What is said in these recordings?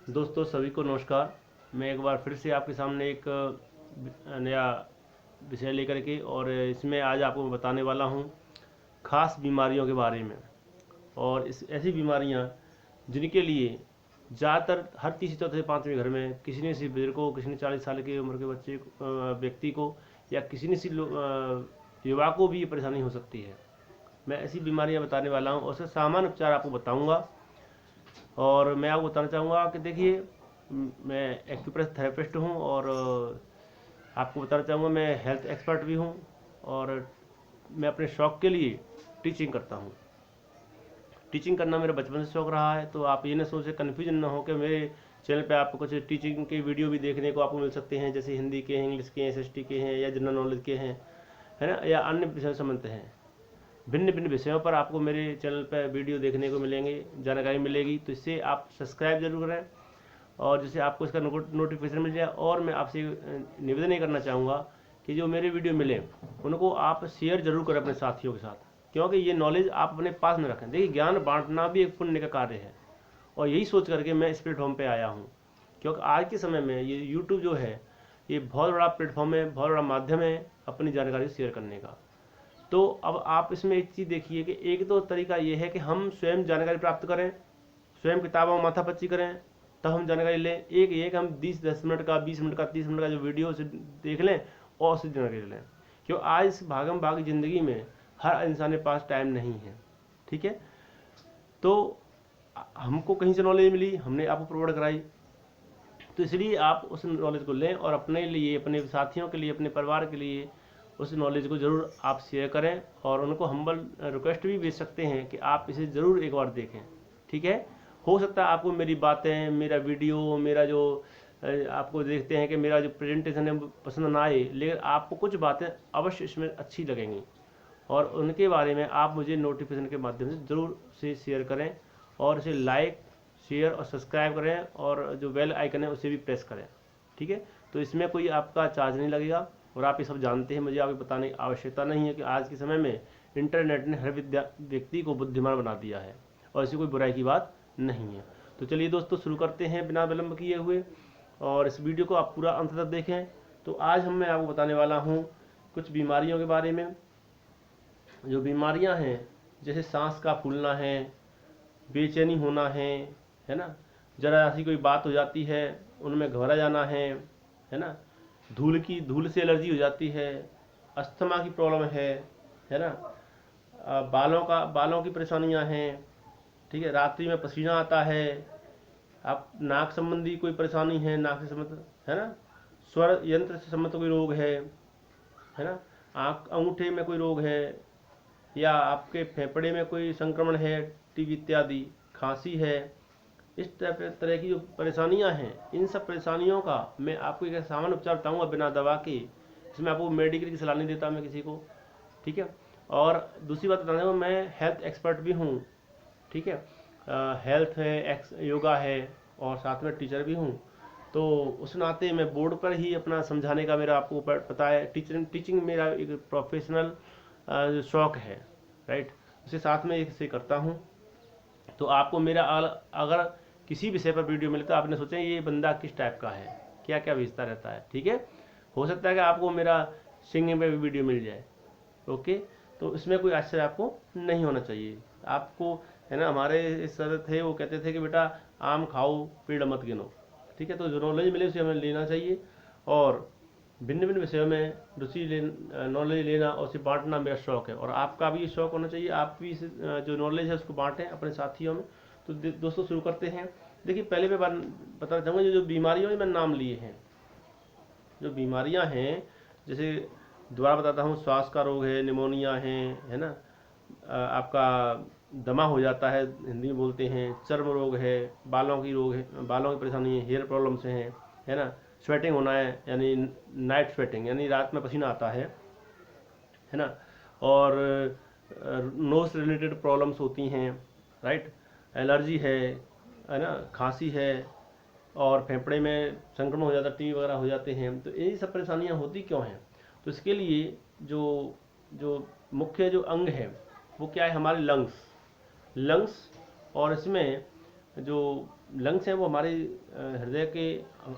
दोस्तों सभी को नमस्कार। मैं एक बार फिर से आपके सामने एक नया विषय लेकर के और इसमें आज आपको मैं बताने वाला हूँ खास बीमारियों के बारे में। और इस ऐसी बीमारियाँ जिनके लिए ज़्यादातर हर तीसरे चौथे पाँचवें घर में किसी न किसी बुजुर्ग को, किसी ने 40 साल की उम्र के बच्चे व्यक्ति को या किसी न किसी युवा को भी ये परेशानी हो सकती है। मैं ऐसी बीमारियाँ बताने वाला हूँ और उसका सामान्य उपचार आपको बताऊँगा। और मैं आपको बताना चाहूँगा कि देखिए, मैं एक्यूप्रेशर थेरेपिस्ट हूँ और आपको बताना चाहूँगा मैं हेल्थ एक्सपर्ट भी हूँ। और मैं अपने शौक़ के लिए टीचिंग करता हूँ। टीचिंग करना मेरा बचपन से शौक़ रहा है। तो आप ये ना सोचे, कन्फ्यूजन ना हो कि मेरे चैनल पे आपको कुछ टीचिंग के वीडियो भी देखने को आपको मिल सकते हैं, जैसे हिंदी के हैं, इंग्लिश के हैं, एसएसटी के हैं या जनरल नॉलेज के हैं, है ना, या अन्य विषय से संबंधित हैं। भिन्न भिन्न विषयों पर आपको मेरे चैनल पर वीडियो देखने को मिलेंगे, जानकारी मिलेगी। तो इससे आप सब्सक्राइब जरूर करें और जिससे आपको इसका नोटिफिकेशन मिल जाए। और मैं आपसे निवेदन ये करना चाहूँगा कि जो मेरे वीडियो मिले उनको आप शेयर जरूर करें अपने साथियों के साथ, क्योंकि ये नॉलेज आप अपने पास में रखें। देखिए, ज्ञान बांटना भी एक पुण्य का कार्य है और यही सोच करके मैं इस प्लेटफॉर्म पे आया हूँ। क्योंकि आज के समय में ये यूट्यूब जो है, ये बहुत बड़ा प्लेटफॉर्म है, बहुत बड़ा माध्यम है अपनी जानकारी शेयर करने का। तो अब आप इसमें एक चीज़ देखिए कि एक तो तरीका ये है कि हम स्वयं जानकारी प्राप्त करें, स्वयं किताबों में माथापच्ची करें, तब हम जानकारी लें। एक ये कि हम 10 मिनट का, 20 मिनट का, 30 मिनट का जो वीडियो से देख लें और उससे जानकारी लें। क्यों आज इस भागम भाग ज़िंदगी में हर इंसान के पास टाइम नहीं है। ठीक है, तो हमको कहीं से नॉलेज मिली, हमने आपको प्रोवाइड कराई, तो इसलिए आप उस नॉलेज को लें और अपने लिए, अपने साथियों के लिए, अपने परिवार के लिए उस नॉलेज को ज़रूर आप शेयर करें। और उनको हम्बल रिक्वेस्ट भी भेज सकते हैं कि आप इसे ज़रूर एक बार देखें। ठीक है, हो सकता है आपको मेरी बातें, मेरा वीडियो, मेरा जो आपको देखते हैं कि मेरा जो प्रेजेंटेशन है पसंद ना आए, लेकिन आपको कुछ बातें अवश्य इसमें अच्छी लगेंगी और उनके बारे में आप मुझे नोटिफिकेशन के माध्यम से ज़रूर से शेयर करें और इसे लाइक, शेयर और सब्सक्राइब करें और जो बेल आइकन है उसे भी प्रेस करें। ठीक है, तो इसमें कोई आपका चार्ज नहीं लगेगा और आप ये सब जानते हैं, मुझे आपको बताने की आवश्यकता नहीं है कि आज के समय में इंटरनेट ने हर व्यक्ति को बुद्धिमान बना दिया है और ऐसी कोई बुराई की बात नहीं है। तो चलिए दोस्तों, शुरू करते हैं बिना विलंब किए हुए और इस वीडियो को आप पूरा अंत तक देखें। तो आज मैं आपको बताने वाला हूँ कुछ बीमारियों के बारे में। जो बीमारियां हैं, जैसे सांस का फूलना है, बेचैनी होना है ना, जरा सी कोई बात हो जाती है उनमें घबरा जाना है ना, धूल से एलर्जी हो जाती है, अस्थमा की प्रॉब्लम है ना, बालों की परेशानियां हैं। ठीक है, रात्रि में पसीना आता है, आप नाक संबंधी कोई परेशानी है, नाक से संबंधित, है ना, स्वर यंत्र से संबंधित कोई रोग है ना, आँख अंगूठे में कोई रोग है, या आपके फेफड़े में कोई संक्रमण है, टीबी इत्यादि, खांसी है, इस तरह की जो परेशानियां हैं, इन सब परेशानियों का मैं आपको एक सामान्य उपचार बताऊंगा बिना दवा के। इसमें आपको मेडिकल की सलाह नहीं देता मैं किसी को। ठीक है, और दूसरी बात बताना चाहूँगा, मैं हेल्थ एक्सपर्ट भी हूँ। ठीक है, हेल्थ है, योगा है और साथ में टीचर भी हूँ। तो उस नाते मैं बोर्ड पर ही अपना समझाने का मेरा आपको पता है, टीचिंग मेरा एक प्रोफेशनल जो शौक़ है, राइट, उसे साथ में इसे करता हूँ। तो आपको मेरा अगर किसी विषय पर वीडियो मिले तो आपने सोचा ये बंदा किस टाइप का है, क्या क्या भेजता रहता है। ठीक है, हो सकता है कि आपको मेरा सिंगिंग पे भी वीडियो मिल जाए। ओके, तो इसमें कोई आश्चर्य आपको नहीं होना चाहिए। आपको, है ना, हमारे सर थे, वो कहते थे कि बेटा आम खाओ, पेड़ मत गिनो। ठीक है, तो जो नॉलेज मिले उसे हमें लेना चाहिए और भिन्न भिन्न विषयों में नॉलेज लेना और उसे बांटना मेरा शौक़ है और आपका भी शौक़ होना चाहिए। आप भी जो नॉलेज है उसको बांटें अपने साथियों में। तो दोस्तों शुरू करते हैं। देखिए, पहले मैं बताना चाहूँगा जो बीमारियों के मैंने नाम लिए हैं, जो बीमारियां हैं, जैसे दोबारा बताता हूँ, श्वास का रोग है, निमोनिया है ना, आपका दमा हो जाता है, हिंदी में बोलते हैं, चर्म रोग है, बालों की परेशानी है, हेयर प्रॉब्लम्स हैं, है ना, स्वेटिंग होना है, यानी नाइट स्वेटिंग, यानी रात में पसीना आता है ना, और नोज रिलेटेड प्रॉब्लम्स होती हैं, राइट, एलर्जी है ना, खांसी है और फेफड़े में संक्रमण हो जाता है, टीबी वगैरह हो जाते हैं। तो ये सब परेशानियां होती क्यों हैं? तो इसके लिए जो जो मुख्य जो अंग है वो क्या है, हमारे लंग्स। और इसमें जो लंग्स हैं वो हमारे हृदय के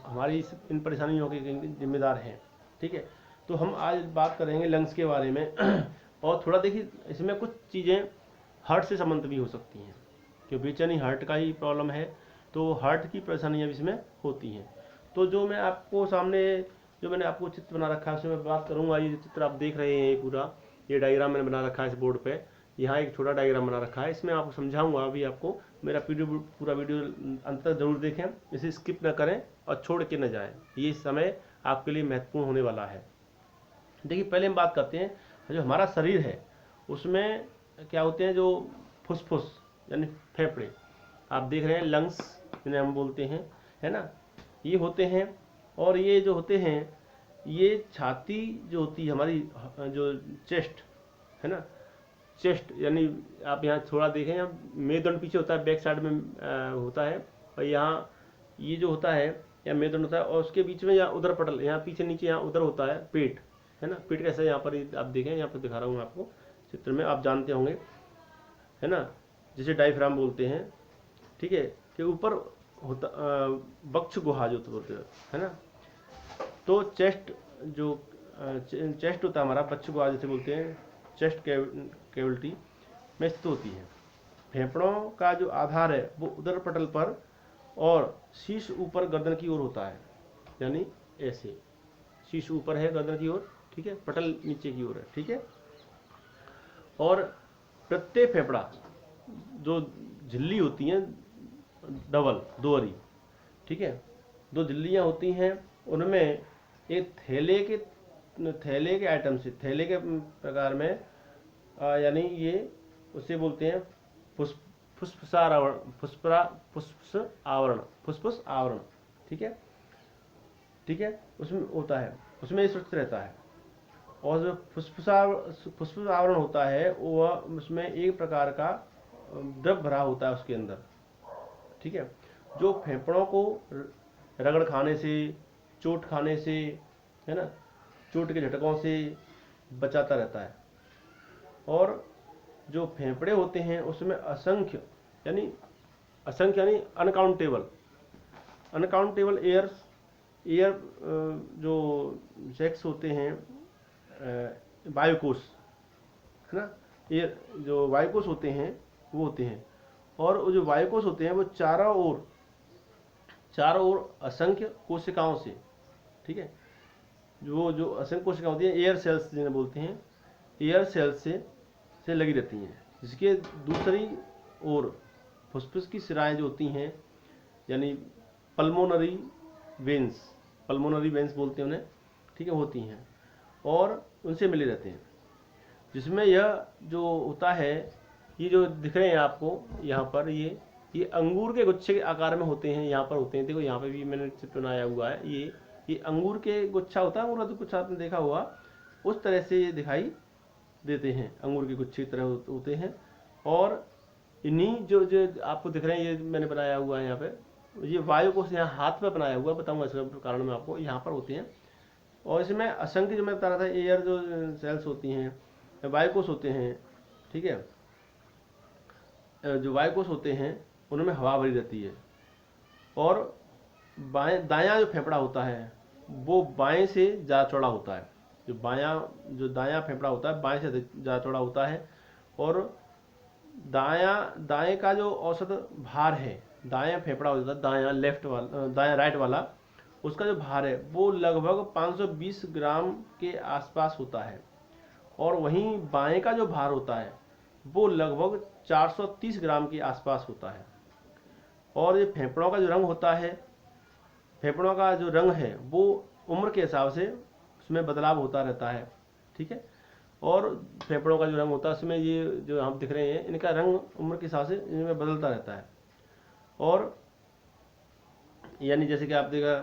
हमारी इन परेशानियों के जिम्मेदार हैं। ठीक है, तो हम आज बात करेंगे लंग्स के बारे में और थोड़ा देखिए इसमें कुछ चीज़ें हार्ट से संबंधित भी हो सकती हैं, क्योंकि बेचैनी हार्ट का ही प्रॉब्लम है, तो हार्ट की परेशानियाँ भी इसमें होती हैं। तो जो मैं आपको सामने जो मैंने आपको चित्र बना रखा है उसमें मैं बात करूँगा। ये चित्र आप देख रहे हैं, पूरा ये डायग्राम मैंने बना रखा है इस बोर्ड पे। यहाँ एक छोटा डायग्राम बना रखा है, इसमें आपको समझाऊंगा अभी। आपको मेरा पूरा वीडियो अंत तक जरूर देखें, इसे स्किप न करें और छोड़ के न जाएं, ये समय आपके लिए महत्वपूर्ण होने वाला है। देखिए पहले हम बात करते हैं, जो हमारा शरीर है उसमें क्या होते हैं, जो फुसफुस यानी फेफड़े आप देख रहे हैं, लंग्स जिन्हें हम बोलते हैं, है ना, ये होते हैं। और ये जो होते हैं, ये छाती जो होती है हमारी, जो चेस्ट है ना, चेस्ट यानी आप यहाँ थोड़ा देखें, यहाँ मेरुदंड पीछे होता है, बैक साइड में होता है, और यहाँ ये जो होता है यहाँ मेरुदंड होता है, और उसके बीच में यहाँ उदर पटल, यहाँ पीछे नीचे यहाँ उदर होता है, पेट है ना। पेट कैसा है यहाँ पर आप देखें, यहाँ पर दिखा रहा हूँ आपको चित्र में, आप जानते होंगे है ना, जिसे डायफ्राम बोलते हैं। ठीक है, के ऊपर होता वक्ष गुहा जो बोलते हैं, है ना। तो चेस्ट जो चेस्ट होता है हमारा, वक्ष गुहा जैसे बोलते हैं, चेस्ट कैविटी में स्थित होती है। फेफड़ों का जो आधार है वो उदर पटल पर और शीर्ष ऊपर गर्दन की ओर होता है, यानी ऐसे शीर्ष ऊपर है गर्दन की ओर, ठीक है, पटल नीचे की ओर है, ठीक है। और प्रत्येक फेफड़ा जो झिल्ली होती हैं डबल दोहरी, ठीक है, दो झिल्लियाँ होती हैं, उनमें एक थैले के आइटम से, थैले के प्रकार में यानी ये उसे बोलते हैं फुस्फुस आवरण, ठीक है, ठीक है, उसमें होता है, उसमें ये सुरक्षित रहता है। और जो फुस्फुस आवरण होता है वह उसमें एक प्रकार का द्रव भरा होता है उसके अंदर, ठीक है, जो फेफड़ों को रगड़ खाने से, चोट खाने से, है ना, चोट के झटकों से बचाता रहता है। और जो फेफड़े होते हैं उसमें असंख्य यानी अनकाउंटेबल एयर जो सेक्स होते हैं, वायुकोश है ना, एयर जो वायुकोश होते हैं वो होते हैं। और वो जो वायुकोश होते हैं वो चारों ओर असंख्य कोशिकाओं से, ठीक है, जो असंख्य कोशिकाएं होती हैं, एयर सेल्स जिन्हें बोलते हैं, एयर सेल्स से लगी रहती हैं। जिसके दूसरी ओर फुसफुस की सिराएं जो होती हैं, यानी पल्मोनरी वेंस बोलते हैं उन्हें, ठीक है, होती हैं और उनसे मिले रहते हैं। जिसमें यह जो होता है, ये जो दिख रहे हैं आपको यहाँ पर, ये अंगूर के गुच्छे के आकार में होते हैं, यहाँ पर होते हैं, देखो यहाँ पे भी मैंने चित्र बनाया हुआ है। ये अंगूर के गुच्छा होता है, अंगूर का गुच्छा आपने देखा हुआ, उस तरह से ये दिखाई देते हैं, अंगूर के गुच्छे की तरह होते हैं। और इन्हीं जो आपको दिख रहे हैं, ये मैंने बनाया हुआ है यहाँ पे, ये वायुकोश यहाँ हाथ में बनाया हुआ, बताऊंगा इसका कारण मैं आपको, यहाँ पर होते हैं। और इसमें असंख्य जो मैं बता रहा था, एयर जो सेल्स होती हैं, वायुकोश होते हैं, ठीक है, जो वायुकोश होते हैं उनमें हवा भरी रहती है। और दायां जो फेफड़ा होता है वो बाएं से ज़्यादा चौड़ा होता है, जो दायां फेफड़ा होता है बाएं से ज़्यादा चौड़ा होता है। और दाएं का जो औसत भार है, दायां फेफड़ा होता है, दायां राइट वाला, उसका जो भार है वो लगभग 520 ग्राम के आसपास होता है। और वहीं बाएं का जो भार होता है वो लगभग 430 ग्राम के आसपास होता है। और ये फेफड़ों का जो रंग होता है, फेफड़ों का जो रंग है वो उम्र के हिसाब से उसमें बदलाव होता रहता है, ठीक है। और फेफड़ों का जो रंग होता है उसमें ये जो हम दिख रहे हैं, इनका रंग उम्र के हिसाब से इनमें बदलता रहता है। और यानी जैसे कि आप देखा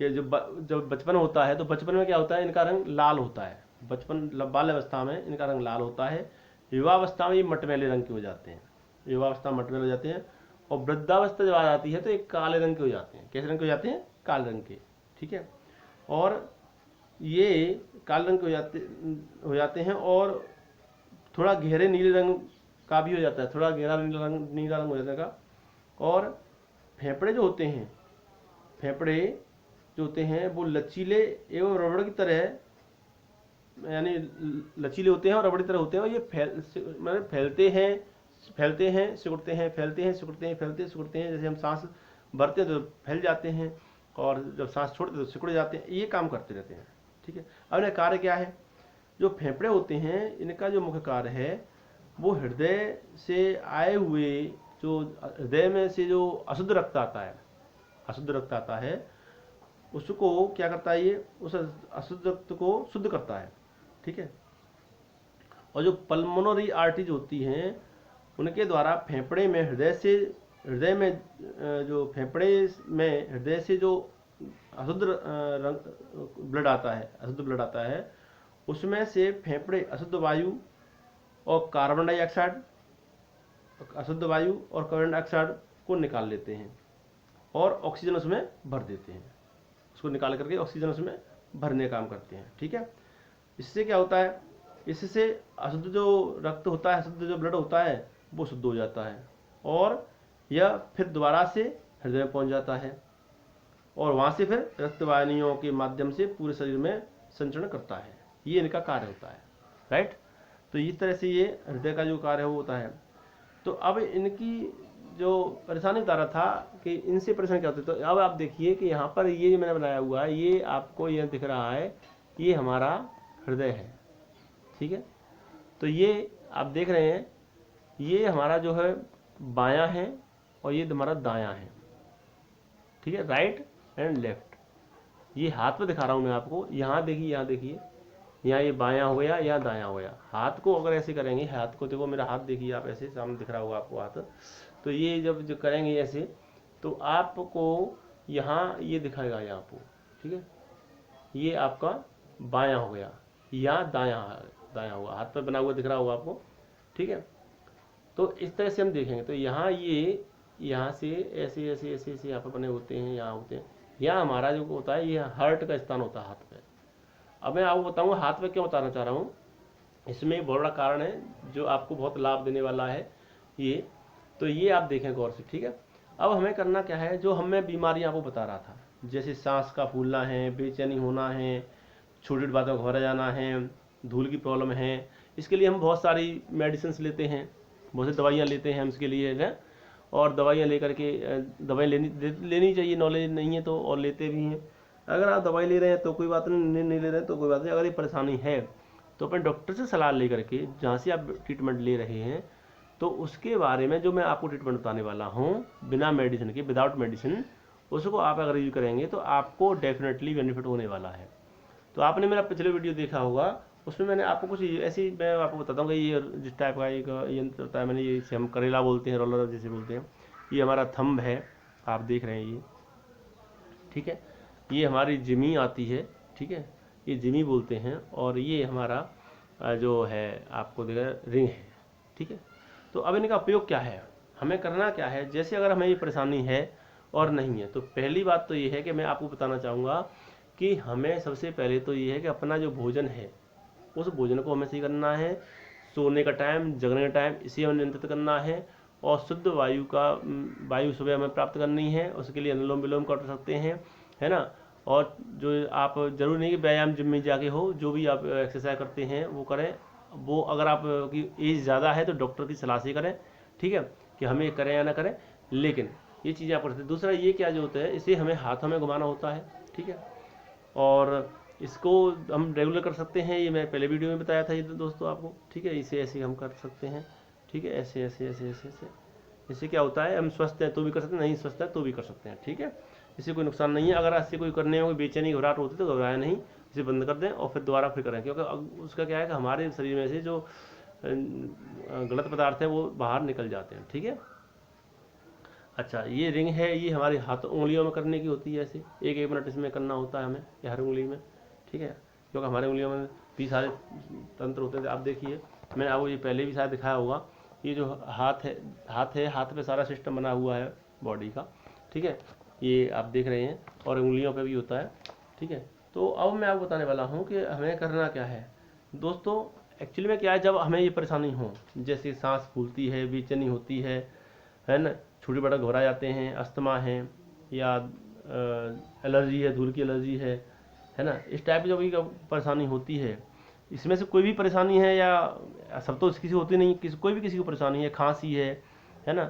कि जब बचपन होता है तो बचपन में क्या होता है, इनका रंग लाल होता है, बाल अवस्था में इनका रंग लाल होता है। युवावस्था में ये मटमैले रंग के हो जाते हैं, युवावस्था में मटमैले हो जाते हैं। और वृद्धावस्था जब आ जाती है तो एक काले रंग के हो जाते हैं। कैसे रंग के हो जाते हैं? काले रंग के, ठीक है। और ये काले रंग के हो जाते हैं और थोड़ा गहरे नीले रंग का भी हो जाता है, थोड़ा गहरा नीला रंग हो जाता है। और फेफड़े जो होते हैं, फेफड़े जो होते हैं वो लचीले एवं रबड़ की तरह, यानी लचीले होते हैं और रबड़ की तरह होते हैं, और ये मतलब फैलते हैं सिकुड़ते हैं, फैलते हैं सिकुड़ते हैं, फैलते सिकुड़ते हैं। जैसे हम सांस भरते हैं तो फैल जाते हैं, और जब सांस छोड़ते हैं तो सिकुड़ जाते हैं। ये काम करते रहते हैं, ठीक है। अब इनका कार्य क्या है? जो फेफड़े होते हैं इनका जो मुख्य कार्य है वो हृदय से आए हुए, जो हृदय में से जो अशुद्ध रक्त आता है, अशुद्ध रक्त आता है, उसको क्या करता है, ये उस अशुद्ध रक्त को शुद्ध करता है, ठीक है। और जो पल्मोनरी आर्टरीज होती हैं उनके द्वारा फेफड़े में हृदय में जो फेफड़े में हृदय से जो अशुद्ध ब्लड आता है, अशुद्ध ब्लड आता है, उसमें से फेफड़े अशुद्ध वायु और कार्बन डाइऑक्साइड, अशुद्ध वायु और कार्बन डाइऑक्साइड को निकाल लेते हैं और ऑक्सीजन उसमें भर देते हैं। उसको निकाल करके ऑक्सीजन उसमें भरने का काम करते हैं, ठीक है। इससे क्या होता है? इससे अशुद्ध जो रक्त होता है, अशुद्ध जो ब्लड होता है वो शुद्ध हो जाता है, और यह फिर दोबारा से हृदय में पहुंच जाता है, और वहां से फिर रक्तवाहिनियों के माध्यम से पूरे शरीर में संचरण करता है। ये इनका कार्य होता है, राइट। तो इस तरह से ये हृदय का जो कार्य वो होता है। तो अब इनकी जो परेशानी बता रहा था कि इनसे परेशानी क्या होती है, तो अब आप देखिए कि यहाँ पर ये जो मैंने बनाया हुआ है, ये आपको यह दिख रहा है, ये हमारा हृदय है, ठीक है। तो ये आप देख रहे हैं, ये हमारा जो है बायां है और ये हमारा दायां है, ठीक है, राइट एंड लेफ्ट। ये हाथ पे दिखा रहा हूँ मैं आपको, यहाँ देखिए, यहाँ देखिए, यहाँ ये बायां हो गया, यहाँ दायां हो गया। हाथ को अगर ऐसे करेंगे, हाथ को देखो, मेरा हाथ देखिए आप, ऐसे सामने दिख रहा होगा आपको हाथ, तो ये जब जो करेंगे ऐसे, तो आपको यहाँ ये दिखाएगा यहाँ आपको, ठीक है। ये आपका बायां हो गया, या दायां होगा, हाथ पे बना हुआ दिख रहा होगा आपको, ठीक है। तो इस तरह से हम देखेंगे, तो यहाँ ये यहाँ से ऐसे ऐसे ऐसे ऐसे यहाँ पे बने होते हैं, यहाँ होते हैं। यहाँ हमारा जो होता है, ये हार्ट का स्थान होता है हाथ पे। अब मैं आपको बताऊंगा हाथ पे क्यों बताना चाह रहा हूँ। इसमें एक बहुत बड़ा कारण है जो आपको बहुत लाभ देने वाला है ये। तो ये आप देखें गौर से, ठीक है। अब हमें करना क्या है, जो हमें बीमारियां आपको बता रहा था, जैसे सांस का फूलना है, बेचैनी होना है, छोटी छोटी बातों को घबरा जाना है, धूल की प्रॉब्लम है, इसके लिए हम बहुत सारी मेडिसिन लेते हैं, बहुत सी दवाइयाँ लेते हैं हम इसके लिए है। और दवाइयाँ लेकर के दवाई लेनी चाहिए, नॉलेज नहीं है तो, और लेते भी हैं। अगर आप दवाई ले रहे हैं तो कोई बात नहीं, नहीं ले रहे हैं तो कोई बात नहीं। अगर ये परेशानी है तो अपने डॉक्टर से सलाह ले करके, जहाँ से आप ट्रीटमेंट ले रहे हैं, तो उसके बारे में जो मैं आपको ट्रीटमेंट बताने वाला हूँ, बिना मेडिसिन के, विदाउट मेडिसिन, उसको आप अगर यूज करेंगे तो आपको डेफिनेटली बेनिफिट होने वाला है। तो आपने मेरा पिछले वीडियो देखा होगा, उसमें मैंने आपको कुछ ऐसी, मैं आपको बताता हूँ कि ये जिस टाइप का एक यंत्र होता है, मैंने ये, इसे हम करेला बोलते हैं, रोलर जैसे बोलते हैं। ये हमारा थंब है, आप देख रहे हैं ये, ठीक है। ये हमारी जिमी आती है, ठीक है, ये जिमी बोलते हैं। और ये हमारा जो है आपको देखा रिंग है, ठीक है। तो अब इनका उपयोग क्या है, हमें करना क्या है। जैसे अगर हमें ये परेशानी है और नहीं है, तो पहली बात तो ये है कि मैं आपको बताना चाहूँगा कि हमें सबसे पहले तो ये है कि अपना जो भोजन है, उस भोजन को हमें सही करना है। सोने का टाइम, जगने का टाइम, इसे हमें नियंत्रित करना है। और शुद्ध वायु सुबह हमें प्राप्त करनी है, उसके लिए अनुलोम विलोम कर सकते हैं, है ना। और जो आप, जरूरी नहीं कि व्यायाम जिम में जाके हो, जो भी आप एक्सरसाइज करते हैं वो करें। वो अगर आपकी एज ज़्यादा है तो डॉक्टर की सलाह से करें, ठीक है, कि हमें करें या ना करें, लेकिन ये चीज़ें आप कर सकते हैं। दूसरा ये क्या जो होता है, इसे हमें हाथों में घुमाना होता है, ठीक है। और इसको हम रेगुलर कर सकते हैं, ये मैं पहले वीडियो में बताया था ये दोस्तों आपको, ठीक है। इसे ऐसे हम कर सकते हैं, ठीक है, ऐसे ऐसे ऐसे ऐसे ऐसे। इससे क्या होता है, हम स्वस्थ हैं तो भी कर सकते हैं, नहीं स्वस्थ है तो भी कर सकते हैं, ठीक है। इससे कोई नुकसान नहीं है। अगर ऐसे कोई करने में कोई बेचैनी घबराहट होती है तो घबराया नहीं, इसे बंद कर दें और फिर दोबारा फिर करें, क्योंकि उसका क्या है कि हमारे शरीर में से जो गलत पदार्थ है वो बाहर निकल जाते हैं, ठीक है। अच्छा, ये रिंग है, ये हमारे हाथ उंगलियों में करने की होती है, ऐसे एक एक मिनट इसमें करना होता है हमें, हर उंगली में, ठीक है। क्योंकि हमारे उंगलियों में भी सारे तंत्र होते थे। आप देखिए, मैंने आपको ये पहले भी शायद दिखाया होगा। ये जो हाथ है, हाथ पे सारा सिस्टम बना हुआ है बॉडी का, ठीक है, ये आप देख रहे हैं, और उंगलियों पे भी होता है, ठीक है। तो अब मैं आपको बताने वाला हूँ कि हमें करना क्या है दोस्तों। एक्चुअली में क्या है, जब हमें ये परेशानी हो, जैसे सांस फूलती है, बेचैनी होती है ना, छोटी बड़ा घबरा जाते हैं, अस्थमा है या एलर्जी है, धूल की एलर्जी है ना, इस टाइप की जो भी परेशानी होती है, इसमें से कोई भी परेशानी है या सब तो किसी होती नहीं, कोई भी किसी को परेशानी है, खांसी है ना,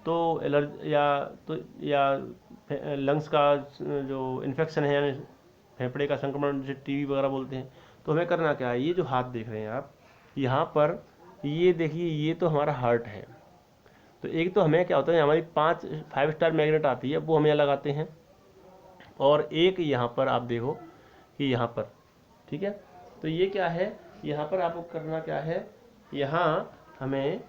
तो एलर्जी या लंग्स का जो इन्फेक्शन है यानी फेफड़े का संक्रमण जिसे टीबी वगैरह बोलते हैं, तो हमें करना क्या है, ये जो हाथ देख रहे हैं आप यहाँ पर, ये देखिए ये तो हमारा हार्ट है। तो एक तो हमें क्या होता है, हमारी 5 स्टार मैग्नेट आती है वो हम यहाँ लगाते हैं, और एक यहाँ पर आप देखो कि यहाँ पर, ठीक है, तो ये क्या है, यहाँ पर आपको करना क्या है, यहाँ हमें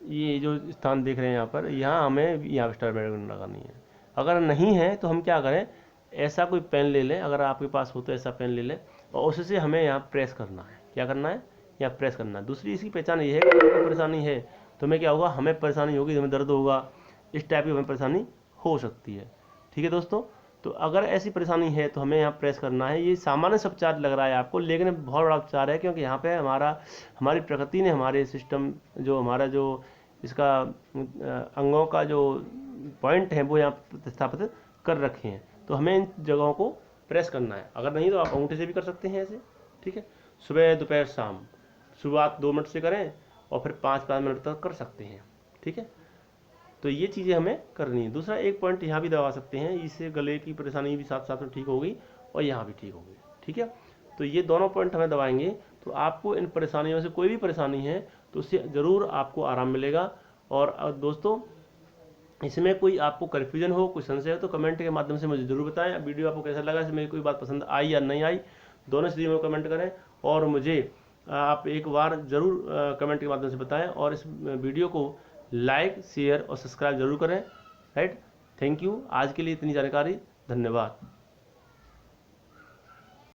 ये जो स्थान देख रहे हैं यहाँ पर, यहाँ हमें यहाँ स्टार मैग्नेट लगानी है। अगर नहीं है तो हम क्या करें, ऐसा कोई पेन ले लें, अगर आपके पास हो तो ऐसा पेन ले लें, और उससे हमें यहाँ प्रेस करना है। क्या करना है, यहाँ प्रेस करना है। दूसरी इसकी पहचान ये है कि अगर परेशानी है तो हमें क्या होगा, हमें परेशानी होगी, हमें दर्द होगा, इस टाइप की हमें परेशानी हो सकती है। ठीक है दोस्तों, तो अगर ऐसी परेशानी है तो हमें यहाँ प्रेस करना है। ये सामान्य सा उपचार लग रहा है आपको, लेकिन बहुत बड़ा उपचार है, क्योंकि यहाँ पे हमारी प्रकृति ने हमारे सिस्टम जो हमारा जो इसका अंगों का जो पॉइंट है वो यहाँ प्रतिस्थापित कर रखे हैं। तो हमें इन जगहों को प्रेस करना है। अगर नहीं तो आप अंगूठे से भी कर सकते हैं ऐसे। ठीक है, सुबह दोपहर शाम, शुरुआत 2 मिनट से करें और फिर 5-5 मिनट तक कर सकते हैं। ठीक है, तो ये चीज़ें हमें करनी है। दूसरा एक पॉइंट यहाँ भी दबा सकते हैं, इससे गले की परेशानी भी साथ साथ में ठीक हो गई और यहाँ भी ठीक हो गई। ठीक है, तो ये दोनों पॉइंट हमें दबाएंगे तो आपको इन परेशानियों से कोई भी परेशानी है तो उससे ज़रूर आपको आराम मिलेगा। और दोस्तों, इसमें कोई आपको कन्फ्यूजन हो, कोई संशय हो तो कमेंट के माध्यम से मुझे ज़रूर बताएं। वीडियो आपको कैसा लगा, इसमें कोई बात पसंद आई या नहीं आई, दोनों स्थिति में कमेंट करें और मुझे आप एक बार ज़रूर कमेंट के माध्यम से बताएं। और इस वीडियो को लाइक, शेयर और सब्सक्राइब जरूर करें। Right, thank you. आज के लिए इतनी जानकारी, धन्यवाद।